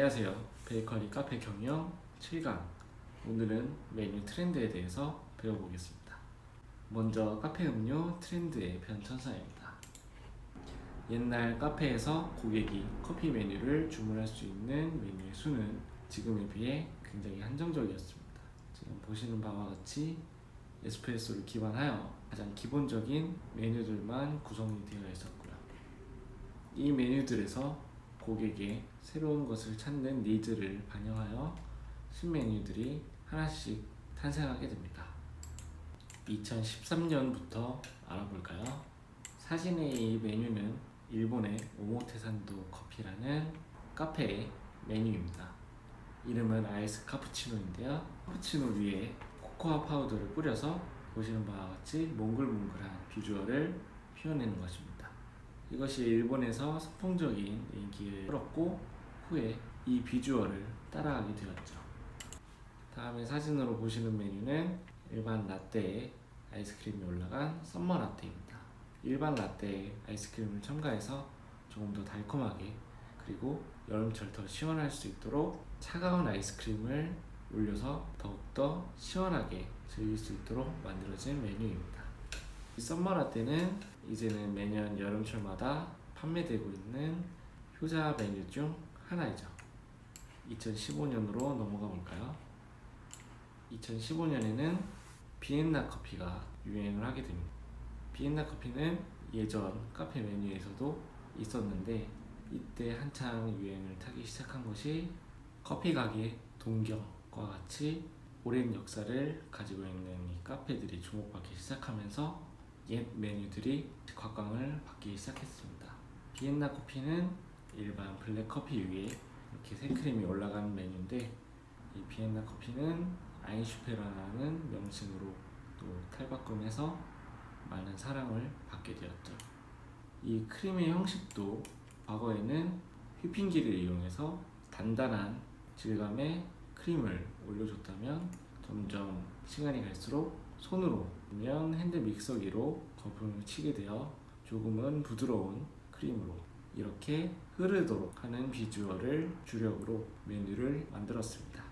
안녕하세요. 베이커리 카페 경영 7강. 오늘은 메뉴 트렌드에 대해서 배워보겠습니다. 먼저 카페 음료 트렌드의 변천사입니다. 옛날 카페에서 고객이 커피 메뉴를 주문할 수 있는 메뉴의 수는 지금에 비해 굉장히 한정적이었습니다. 지금 보시는 바와 같이 에스프레소를 기반하여 가장 기본적인 메뉴들만 구성이 되어 있었고요. 이 메뉴들에서 고객의 새로운 것을 찾는 니즈를 반영하여 신메뉴들이 하나씩 탄생하게 됩니다. 2013년부터 알아볼까요? 사진의 이 메뉴는 일본의 오모테산도 커피라는 카페의 메뉴입니다. 이름은 아이스 카푸치노인데요. 카푸치노 위에 코코아 파우더를 뿌려서 보시는 바와 같이 몽글몽글한 비주얼을 표현하는 것입니다. 이것이 일본에서 선풍적인 인기를 끌었고 후에 이 비주얼을 따라하게 되었죠. 다음에 사진으로 보시는 메뉴는 일반 라떼에 아이스크림이 올라간 썸머 라떼입니다. 일반 라떼에 아이스크림을 첨가해서 조금 더 달콤하게 그리고 여름철 더 시원할 수 있도록 차가운 아이스크림을 올려서 더욱더 시원하게 즐길 수 있도록 만들어진 메뉴입니다. 이 썸머 라떼는 이제는 매년 여름철마다 판매되고 있는 효자 메뉴 중 하나이죠. 2015년으로 넘어가 볼까요? 2015년에는 비엔나 커피가 유행을 하게 됩니다. 비엔나 커피는 예전 카페 메뉴에서도 있었는데 이때 한창 유행을 타기 시작한 것이 커피 가게 동경과 같이 오랜 역사를 가지고 있는 이 카페들이 주목받기 시작하면서 옛 메뉴들이 곽광을 받기 시작했습니다. 비엔나 커피는 일반 블랙 커피 위에 이렇게 생크림이 올라가는 메뉴인데 이 비엔나 커피는 아인슈페라는 명칭으로 또 탈바꿈해서 많은 사랑을 받게 되었죠. 이 크림의 형식도 과거에는 휘핑기를 이용해서 단단한 질감의 크림을 올려줬다면 점점 시간이 갈수록 손으로 아니면 핸드 믹서기로 거품을 치게 되어 조금은 부드러운 크림으로 이렇게 흐르도록 하는 비주얼을 주력으로 메뉴를 만들었습니다.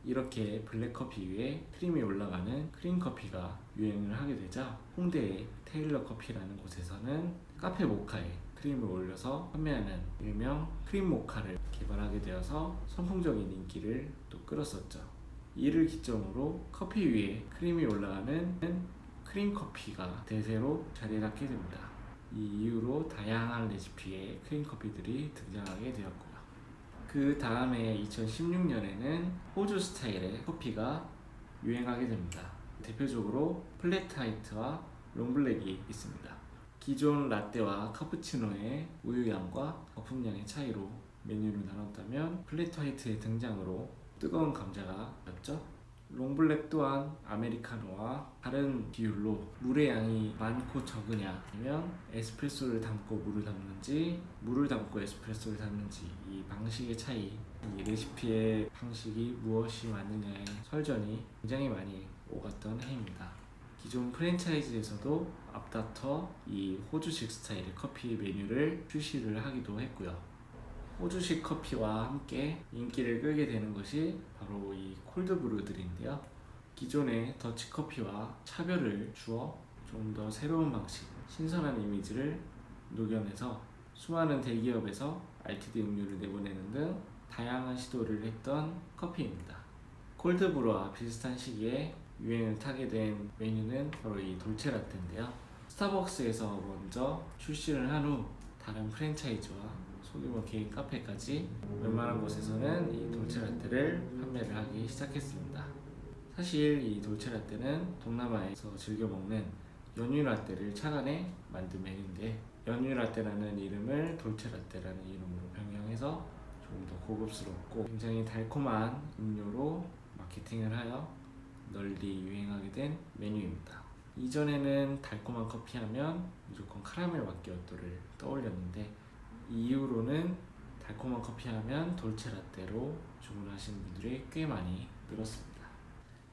이렇게 블랙커피 위에 크림이 올라가는 크림커피가 유행을 하게 되자 홍대의 테일러 커피라는 곳에서는 카페 모카에 크림을 올려서 판매하는 일명 크림 모카를 개발하게 되어서 선풍적인 인기를 또 끌었었죠. 이를 기점으로 커피 위에 크림이 올라가는 크림 커피가 대세로 자리 잡게 됩니다. 이 이후로 다양한 레시피의 크림 커피들이 등장하게 되었고요. 그 다음에 2016년에는 호주 스타일의 커피가 유행하게 됩니다. 대표적으로 플랫 화이트와 롱블랙이 있습니다. 기존 라떼와 카푸치노의 우유향과 거품량의 차이로 메뉴를 나눴다면 플랫 화이트의 등장으로 뜨거운 감자가 였죠. 롱블랙 또한 아메리카노와 다른 비율로 물의 양이 많고 적으냐 아니면 에스프레소를 담고 물을 담는지 물을 담고 에스프레소를 담는지 이 방식의 차이, 이 레시피의 방식이 무엇이 맞느냐의 설전이 굉장히 많이 오갔던 해입니다. 기존 프랜차이즈에서도 앞다퉈 이 호주식 스타일의 커피 메뉴를 출시를 하기도 했고요. 호주식 커피와 함께 인기를 끌게 되는 것이 바로 이 콜드브루들인데요. 기존의 더치커피와 차별을 주어 좀 더 새로운 방식, 신선한 이미지를 녹여내서 수많은 대기업에서 RTD 음료를 내보내는 등 다양한 시도를 했던 커피입니다. 콜드브루와 비슷한 시기에 유행을 타게 된 메뉴는 바로 이 돌체라떼인데요. 스타벅스에서 먼저 출시를 한 후 다른 프랜차이즈와 소규모 개인 카페까지 웬만한 곳에서는 이 돌체라떼를 판매를 하기 시작했습니다. 사실 이 돌체라떼는 동남아에서 즐겨 먹는 연유라떼를 착안해 만든 메뉴인데 연유라떼라는 이름을 돌체라떼라는 이름으로 변경해서 조금 더 고급스럽고 굉장히 달콤한 음료로 마케팅을 하여 널리 유행하게 된 메뉴입니다. 이전에는 달콤한 커피 하면 무조건 카라멜 마키아토를 떠올렸는데 이후로는 달콤한 커피 하면 돌체라떼로 주문하시는 분들이 꽤 많이 늘었습니다.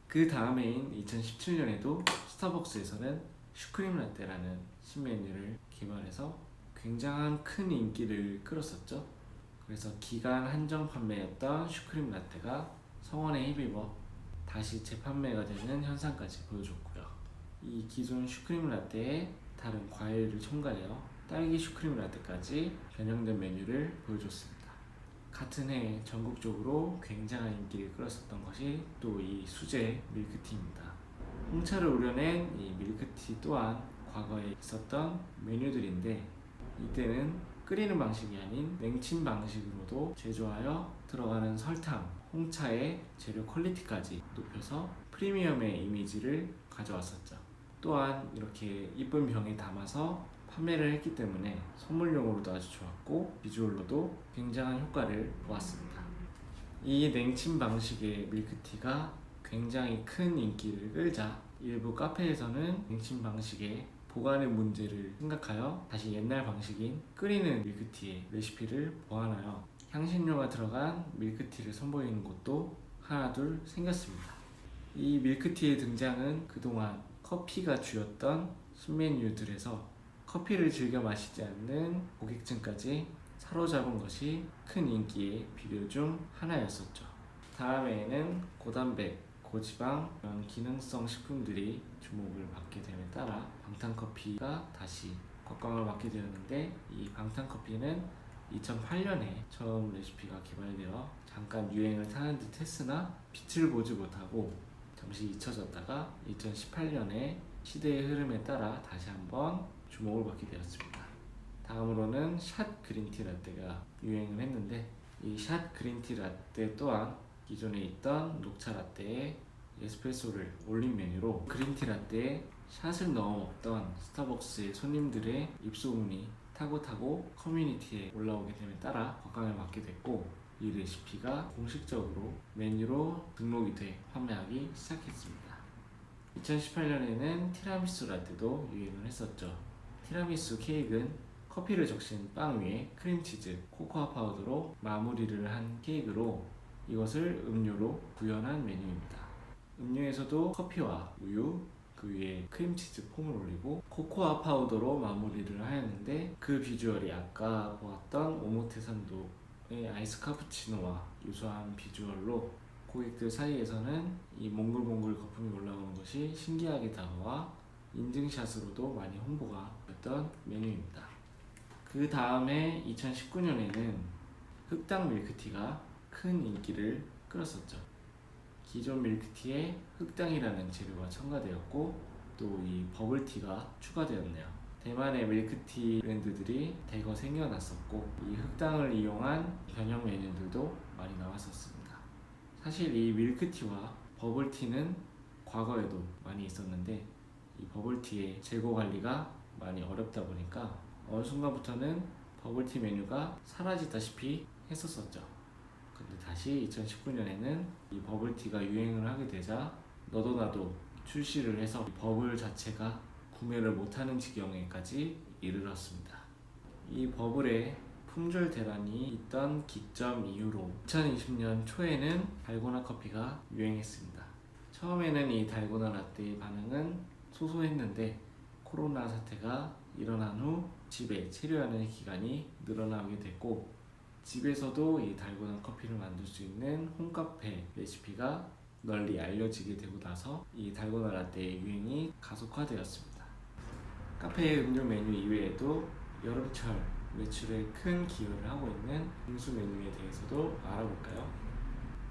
그 다음해인 2017년에도 스타벅스에서는 슈크림 라떼라는 신메뉴를 개발해서 굉장한 큰 인기를 끌었었죠. 그래서 기간 한정 판매였던 슈크림 라떼가 성원에 힘입어 다시 재판매가 되는 현상까지 보여줬고요. 이 기존 슈크림 라떼에 다른 과일을 첨가하여 딸기 슈크림 라떼까지 변형된 메뉴를 보여줬습니다. 같은 해 전국적으로 굉장한 인기를 끌었었던 것이 또 이 수제 밀크티입니다. 홍차를 우려낸 이 밀크티 또한 과거에 있었던 메뉴들인데 이때는 끓이는 방식이 아닌 냉침 방식으로도 제조하여 들어가는 설탕, 홍차의 재료 퀄리티까지 높여서 프리미엄의 이미지를 가져왔었죠. 또한 이렇게 이쁜 병에 담아서 판매를 했기 때문에 선물용으로도 아주 좋았고 비주얼로도 굉장한 효과를 보았습니다. 이 냉침 방식의 밀크티가 굉장히 큰 인기를 끌자 일부 카페에서는 냉침 방식의 보관의 문제를 생각하여 다시 옛날 방식인 끓이는 밀크티의 레시피를 보완하여 향신료가 들어간 밀크티를 선보이는 곳도 하나둘 생겼습니다. 이 밀크티의 등장은 그동안 커피가 주였던 신메뉴들에서 커피를 즐겨 마시지 않는 고객층까지 사로잡은 것이 큰 인기의 비결 중 하나였었죠. 다음에는 고단백, 고지방, 이런 기능성 식품들이 주목을 받게 됨에 따라 방탄커피가 다시 곽광을 받게 되었는데 이 방탄커피는 2008년에 처음 레시피가 개발되어 잠깐 유행을 타는 듯 했으나 빛을 보지 못하고 잠시 잊혀졌다가 2018년에 시대의 흐름에 따라 다시 한번 주목을 받게 되었습니다. 다음으로는 샷 그린티 라떼가 유행을 했는데 이 샷 그린티 라떼 또한 기존에 있던 녹차 라떼에 에스프레소를 올린 메뉴로 그린티 라떼에 샷을 넣어 먹던 스타벅스의 손님들의 입소문이 타고 커뮤니티에 올라오게 됨에 따라 곽광을 받게 됐고 이 레시피가 공식적으로 메뉴로 등록이 돼 판매하기 시작했습니다. 2018년에는 티라미수 라떼도 유행을 했었죠. 티라미수 케이크는 커피를 적신 빵 위에 크림치즈, 코코아 파우더로 마무리를 한 케이크로 이것을 음료로 구현한 메뉴입니다. 음료에서도 커피와 우유, 그 위에 크림치즈 폼을 올리고 코코아 파우더로 마무리를 하였는데 그 비주얼이 아까 보았던 오모테산도의 아이스 카푸치노와 유사한 비주얼로 고객들 사이에서는 이 몽글몽글 거품이 올라오는 것이 신기하게 다가와 인증샷으로도 많이 홍보가 됐던 메뉴입니다. 그 다음에 2019년에는 흑당 밀크티가 큰 인기를 끌었었죠. 기존 밀크티에 흑당이라는 재료가 첨가되었고 또 이 버블티가 추가되었네요. 대만의 밀크티 브랜드들이 대거 생겨났었고 이 흑당을 이용한 변형 메뉴들도 많이 나왔었습니다. 사실 이 밀크티와 버블티는 과거에도 많이 있었는데 이 버블티의 재고 관리가 많이 어렵다 보니까 어느 순간부터는 버블티 메뉴가 사라지다시피 했었었죠. 근데 다시 2019년에는 이 버블티가 유행을 하게 되자 너도 나도 출시를 해서 버블 자체가 구매를 못하는 지경에까지 이르렀습니다. 이 버블에 품절 대란이 있던 기점 이후로 2020년 초에는 달고나 커피가 유행했습니다. 처음에는 이 달고나 라떼의 반응은 소소했는데 코로나 사태가 일어난 후 집에 체류하는 기간이 늘어나게 됐고 집에서도 이 달고나 커피를 만들 수 있는 홈카페 레시피가 널리 알려지게 되고 나서 이 달고나 라떼의 유행이 가속화되었습니다. 카페 음료 메뉴 이외에도 여름철 매출에 큰 기여를 하고 있는 빙수 메뉴에 대해서도 알아볼까요?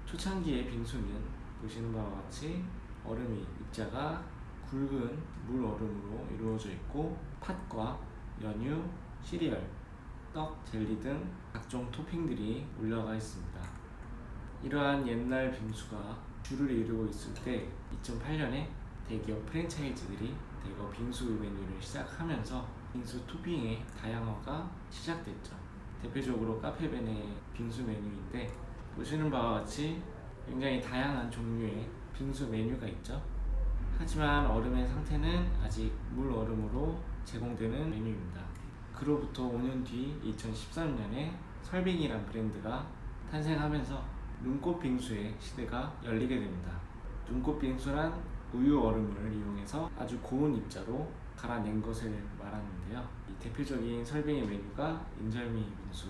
초창기의 빙수는 보시는 바와 같이 얼음이 입자가 굵은 물 얼음으로 이루어져 있고 팥과 연유, 시리얼, 떡, 젤리 등 각종 토핑들이 올라가 있습니다. 이러한 옛날 빙수가 주를 이루고 있을 때 2008년에 대기업 프랜차이즈들이 대거 빙수 메뉴를 시작하면서 빙수 토핑의 다양화가 시작됐죠. 대표적으로 카페벤의 빙수 메뉴인데 보시는 바와 같이 굉장히 다양한 종류의 빙수 메뉴가 있죠. 하지만 얼음의 상태는 아직 물 얼음으로 제공되는 메뉴입니다. 그로부터 5년 뒤 2013년에 설빙이란 브랜드가 탄생하면서 눈꽃 빙수의 시대가 열리게 됩니다. 눈꽃 빙수란 우유 얼음을 이용해서 아주 고운 입자로 갈아낸 것을 말하는데요. 이 대표적인 설빙의 메뉴가 인절미 빙수,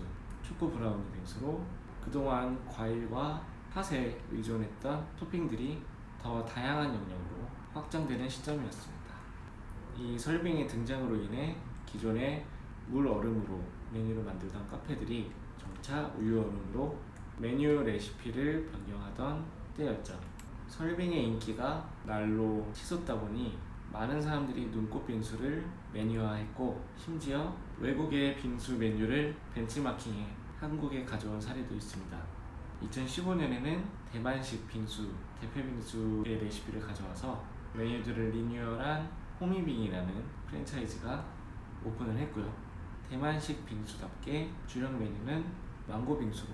초코 브라우니 빙수로 그동안 과일과 팥에 의존했던 토핑들이 더 다양한 영역으로 확장되는 시점이었습니다. 이 설빙의 등장으로 인해 기존의 물 얼음으로 메뉴를 만들던 카페들이 점차 우유 얼음으로 메뉴 레시피를 변경하던 때였죠. 설빙의 인기가 날로 치솟다 보니 많은 사람들이 눈꽃 빙수를 메뉴화했고, 심지어 외국의 빙수 메뉴를 벤치마킹해 한국에 가져온 사례도 있습니다. 2015년에는 대만식 빙수, 대패 빙수의 레시피를 가져와서 메뉴들을 리뉴얼한 호미빙이라는 프랜차이즈가 오픈을 했고요. 대만식 빙수답게 주력 메뉴는 망고 빙수로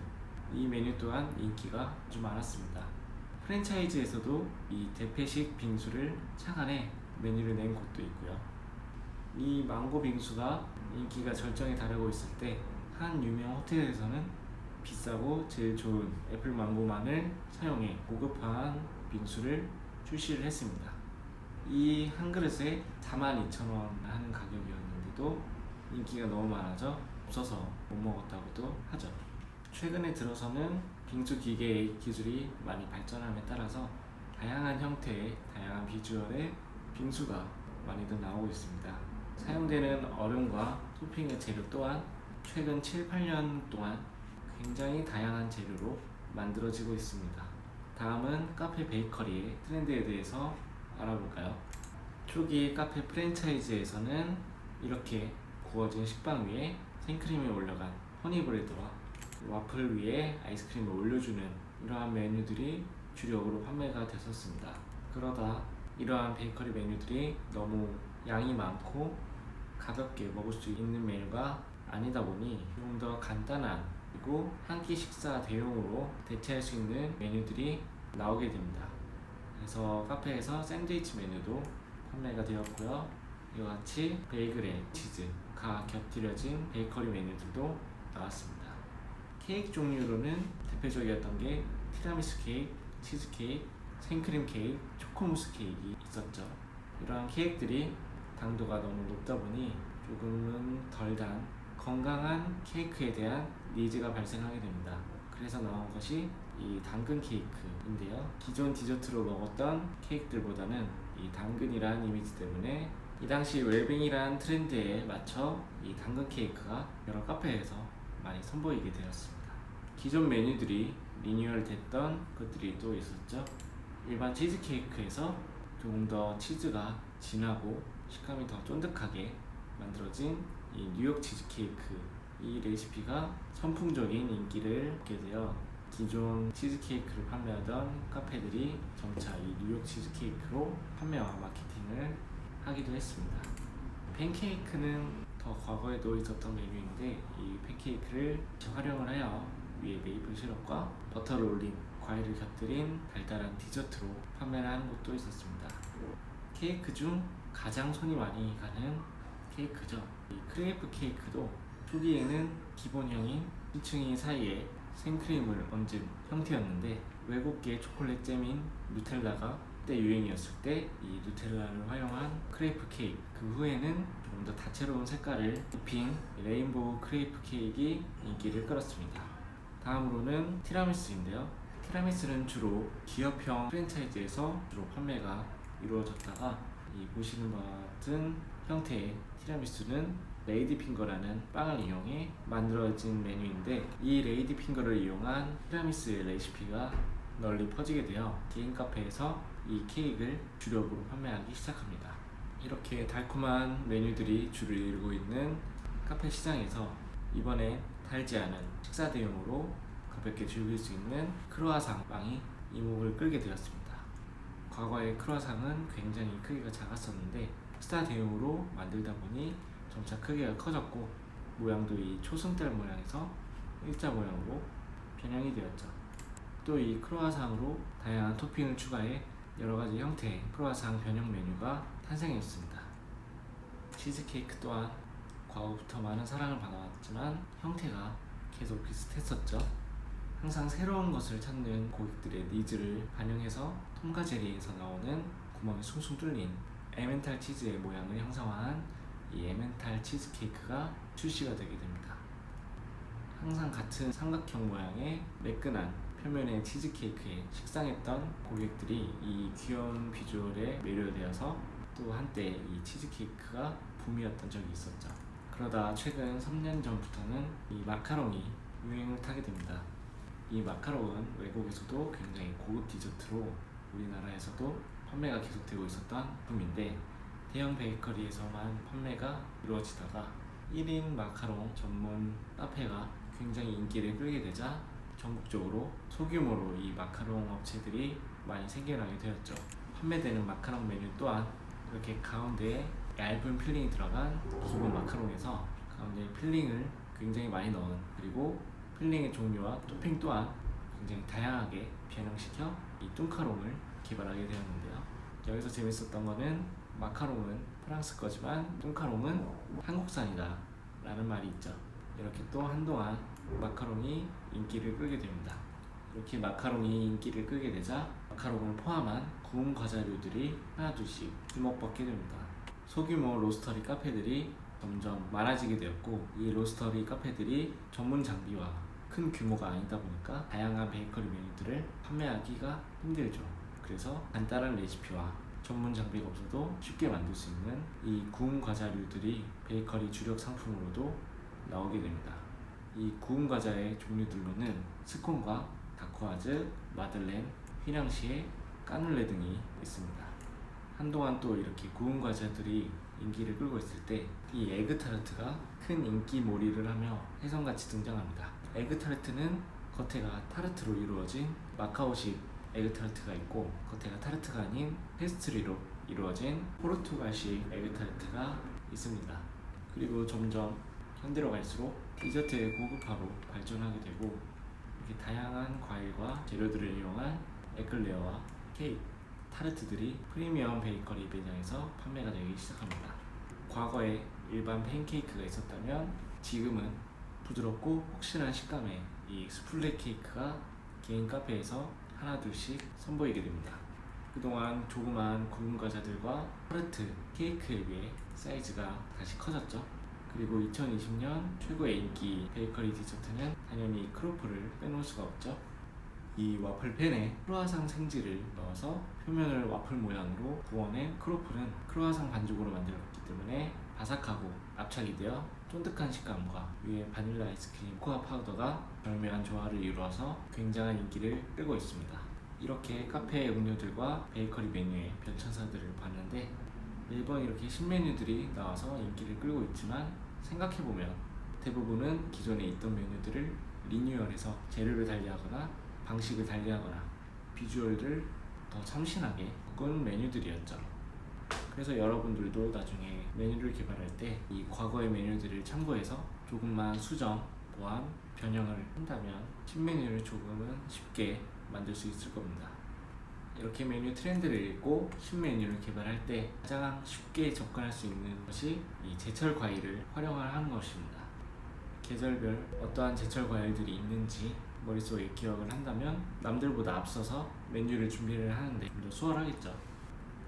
이 메뉴 또한 인기가 아주 많았습니다. 프랜차이즈에서도 이 대패식 빙수를 착안해 메뉴를 낸 곳도 있고요. 이 망고 빙수가 인기가 절정에 달하고 있을 때 한 유명 호텔에서는 비싸고 제일 좋은 애플 망고만을 사용해 고급화한 빙수를 출시를 했습니다. 이 한 그릇에 42,000원 하는 가격이었는데도 인기가 너무 많아져 없어서 못 먹었다고도 하죠. 최근에 들어서는 빙수 기계의 기술이 많이 발전함에 따라서 다양한 형태의 다양한 비주얼의 빙수가 많이들 나오고 있습니다. 사용되는 얼음과 토핑의 재료 또한 최근 7-8년 동안 굉장히 다양한 재료로 만들어지고 있습니다. 다음은 카페 베이커리의 트렌드에 대해서 알아볼까요? 초기 카페 프랜차이즈에서는 이렇게 구워진 식빵 위에 생크림이 올라간 허니브레드와 와플 위에 아이스크림을 올려주는 이러한 메뉴들이 주력으로 판매가 됐었습니다. 그러다 이러한 베이커리 메뉴들이 너무 양이 많고 가볍게 먹을 수 있는 메뉴가 아니다 보니 좀 더 간단한 그리고 한 끼 식사 대용으로 대체할 수 있는 메뉴들이 나오게 됩니다. 그래서 카페에서 샌드위치 메뉴도 판매가 되었고요. 이와 같이 베이글에 치즈가 곁들여진 베이커리 메뉴들도 나왔습니다. 케이크 종류로는 대표적이었던 게 티라미수 케이크, 치즈 케이크, 생크림 케이크, 초코무스 케이크가 있었죠. 이러한 케이크들이 당도가 너무 높다 보니 조금은 덜 단 건강한 케이크에 대한 니즈가 발생하게 됩니다. 그래서 나온 것이 이 당근 케이크인데요. 기존 디저트로 먹었던 케이크들보다는 이 당근이란 이미지 때문에 이 당시 웰빙이란 트렌드에 맞춰 이 당근 케이크가 여러 카페에서 많이 선보이게 되었습니다. 기존 메뉴들이 리뉴얼 됐던 것들이 또 있었죠. 일반 치즈 케이크에서 조금 더 치즈가 진하고 식감이 더 쫀득하게 만들어진 이 뉴욕 치즈 케이크, 이 레시피가 선풍적인 인기를 얻게 되어 기존 치즈 케이크를 판매하던 카페들이 점차 이 뉴욕 치즈 케이크로 판매와 마케팅을 하기도 했습니다. 팬케이크는 더 과거에도 있었던 메뉴인데 이 팬케이크를 활용을 하여 위에 메이플 시럽과 버터를 올린 과일을 곁들인 달달한 디저트로 판매를 하는 곳도 있었습니다. 케이크 중 가장 손이 많이 가는 케이크죠. 이 크레이프 케이크도 초기에는 기본형인 층이 사이에 생크림을 얹은 형태였는데 외국계 초콜릿 잼인 누텔라가 그때 유행이었을 때 이 누텔라를 활용한 크레이프 케이크, 그 후에는 조금 더 다채로운 색깔을 입힌 레인보우 크레이프 케이크가 인기를 끌었습니다. 다음으로는 티라미수인데요. 티라미수는 주로 기업형 프랜차이즈에서 주로 판매가 이루어졌다가 이 보시는 바와 같은 형태의 티라미수는 레이디핑거라는 빵을 이용해 만들어진 메뉴인데 이 레이디핑거를 이용한 티라미수의 레시피가 널리 퍼지게 되어 개인 카페에서 이 케이크를 주력으로 판매하기 시작합니다. 이렇게 달콤한 메뉴들이 주를 이루고 있는 카페 시장에서 이번에 달지 않은 식사 대용으로 가볍게 즐길 수 있는 크루아상 빵이 이목을 끌게 되었습니다. 과거의 크루아상은 굉장히 크기가 작았었는데 식사 대용으로 만들다 보니 점차 크기가 커졌고 모양도 이 초승달 모양에서 일자 모양으로 변형이 되었죠. 또 이 크루아상으로 다양한 토핑을 추가해 여러가지 형태의 크루아상 변형 메뉴가 탄생했습니다. 치즈케이크 또한 과거부터 많은 사랑을 받아왔지만 형태가 계속 비슷했었죠. 항상 새로운 것을 찾는 고객들의 니즈를 반영해서 톰과 제리에서 나오는 구멍이 숭숭 뚫린 에멘탈 치즈의 모양을 형상화한 이 에멘탈 치즈케이크가 출시가 되게 됩니다. 항상 같은 삼각형 모양의 매끈한 표면의 치즈케이크에 식상했던 고객들이 이 귀여운 비주얼에 매료되어서 또 한때 이 치즈케이크가 붐이었던 적이 있었죠. 그러다 최근 3년 전부터는 이 마카롱이 유행을 타게 됩니다. 이 마카롱은 외국에서도 굉장히 고급 디저트로 우리나라에서도 판매가 계속되고 있었던 제품인데, 대형 베이커리에서만 판매가 이루어지다가 1인 마카롱 전문 카페가 굉장히 인기를 끌게 되자 전국적으로 소규모로 이 마카롱 업체들이 많이 생겨나게 되었죠. 판매되는 마카롱 메뉴 또한 이렇게 가운데에 얇은 필링이 들어간 기본 마카롱에서 가운데 필링을 굉장히 많이 넣은, 그리고 필링의 종류와 토핑 또한 굉장히 다양하게 변형시켜 이 뚱카롱을 개발하게 되었는데요. 여기서 재밌었던 거는 마카롱은 프랑스 거지만 뚱카롱은 한국산이다 라는 말이 있죠. 이렇게 또 한동안 마카롱이 인기를 끌게 됩니다. 이렇게 마카롱이 인기를 끌게 되자 마카롱을 포함한 구운 과자류들이 하나둘씩 주목받게 됩니다. 소규모 로스터리 카페들이 점점 많아지게 되었고, 이 로스터리 카페들이 전문 장비와 큰 규모가 아니다 보니까 다양한 베이커리 메뉴들을 판매하기가 힘들죠. 그래서 간단한 레시피와 전문 장비가 없어도 쉽게 만들 수 있는 이 구운 과자류들이 베이커리 주력 상품으로도 나오게 됩니다. 이 구운 과자의 종류들로는 스콘과 다크와즈, 마들렌, 휘낭시에, 까눌레 등이 있습니다. 한동안 또 이렇게 구운 과자들이 인기를 끌고 있을 때 이 에그타르트가 큰 인기몰이를 하며 혜성같이 등장합니다. 에그타르트는 겉에가 타르트로 이루어진 마카오식 에그타르트가 있고, 겉에가 타르트가 아닌 페스트리로 이루어진 포르투갈식 에그타르트가 있습니다. 그리고 점점 현대로 갈수록 디저트의 고급화로 발전하게 되고, 이렇게 다양한 과일과 재료들을 이용한 에클레어와 케이크, 타르트들이 프리미엄 베이커리 매장에서 판매가 되기 시작합니다. 과거에 일반 팬케이크가 있었다면 지금은 부드럽고 혹실한 식감의 이 스플레 케이크가 개인 카페에서 하나둘씩 선보이게 됩니다. 그동안 조그만 구운 과자들과 타르트, 케이크에 비해 사이즈가 다시 커졌죠. 그리고 2020년 최고의 인기 베이커리 디저트는 당연히 크로플을 빼놓을 수가 없죠. 이 와플팬에 크루아상 생지를 넣어서 표면을 와플 모양으로 구워낸 크로플은 크루아상 반죽으로 만들었기 때문에 바삭하고 압착이 되어 쫀득한 식감과 위에 바닐라 아이스크림, 코코아 파우더가 절묘한 조화를 이루어서 굉장한 인기를 끌고 있습니다. 이렇게 카페 음료들과 베이커리 메뉴의 변천사들을 봤는데, 매번 이렇게 신메뉴들이 나와서 인기를 끌고 있지만 생각해보면 대부분은 기존에 있던 메뉴들을 리뉴얼해서 재료를 달리하거나 방식을 달리하거나 비주얼을 더 참신하게 바꾼 메뉴들이었죠. 그래서 여러분들도 나중에 메뉴를 개발할 때 이 과거의 메뉴들을 참고해서 조금만 수정, 보완, 변형을 한다면 신메뉴를 조금은 쉽게 만들 수 있을 겁니다. 이렇게 메뉴 트렌드를 읽고 신메뉴를 개발할 때 가장 쉽게 접근할 수 있는 것이 이 제철 과일을 활용하는 것입니다. 계절별 어떠한 제철 과일들이 있는지 머릿속에 기억을 한다면 남들보다 앞서서 메뉴를 준비를 하는데 좀 더 수월하겠죠.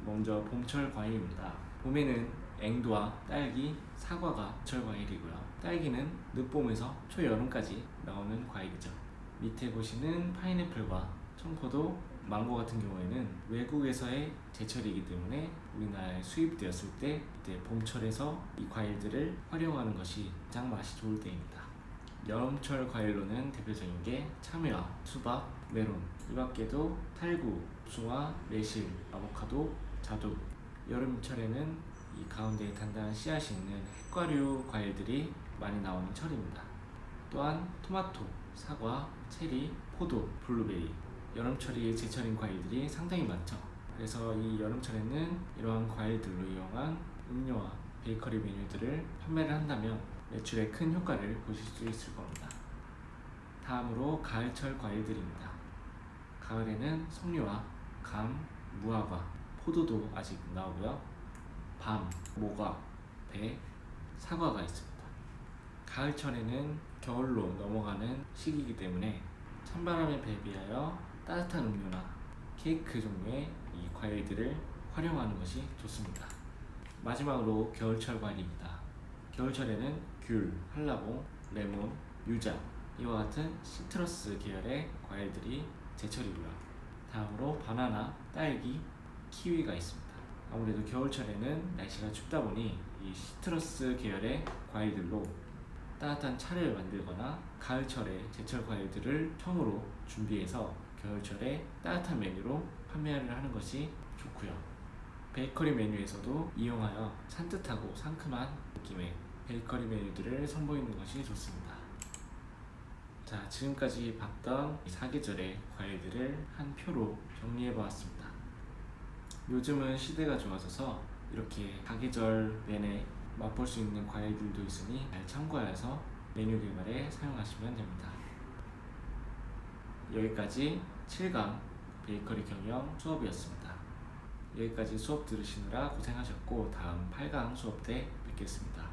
먼저 봄철 과일입니다. 봄에는 앵두와 딸기, 사과가 제철 과일이고요. 딸기는 늦봄에서 초여름까지 나오는 과일이죠. 밑에 보시는 파인애플과 청포도, 망고 같은 경우에는 외국에서의 제철이기 때문에 우리나라에 수입되었을 때 이때 봄철에서 이 과일들을 활용하는 것이 가장 맛이 좋을 때입니다. 여름철 과일로는 대표적인 게 참외와 수박, 메론, 이 밖에도 살구, 복숭아, 매실, 아보카도, 자두. 여름철에는 이 가운데에 단단한 씨앗이 있는 핵과류 과일들이 많이 나오는 철입니다. 또한 토마토, 사과, 체리, 포도, 블루베리, 여름철이 제철인 과일들이 상당히 많죠. 그래서 이 여름철에는 이러한 과일들로 이용한 음료와 베이커리 메뉴들을 판매를 한다면 매출에 큰 효과를 보실 수 있을 겁니다. 다음으로 가을철 과일들입니다. 가을에는 석류와 감, 무화과, 포도도 아직 나오고요. 밤, 모과, 배, 사과가 있습니다. 가을철에는 겨울로 넘어가는 시기이기 때문에 찬바람에 대비하여 따뜻한 음료나 케이크 종류의 이 과일들을 활용하는 것이 좋습니다. 마지막으로 겨울철 과일입니다. 겨울철에는 귤, 한라봉, 레몬, 유자, 이와 같은 시트러스 계열의 과일들이 제철이고요. 다음으로 바나나, 딸기, 키위가 있습니다. 아무래도 겨울철에는 날씨가 춥다 보니 이 시트러스 계열의 과일들로 따뜻한 차를 만들거나 가을철에 제철 과일들을 처음으로 준비해서 겨울철에 따뜻한 메뉴로 판매를 하는 것이 좋고요. 베이커리 메뉴에서도 이용하여 산뜻하고 상큼한 느낌의 베이커리 메뉴들을 선보이는 것이 좋습니다. 자, 지금까지 봤던 사계절의 과일들을 한 표로 정리해 보았습니다. 요즘은 시대가 좋아져서 이렇게 사계절 내내 맛볼 수 있는 과일들도 있으니 잘 참고하여서 메뉴 개발에 사용하시면 됩니다. 여기까지 7강 베이커리 경영 수업이었습니다. 여기까지 수업 들으시느라 고생하셨고 다음 8강 수업 때 뵙겠습니다.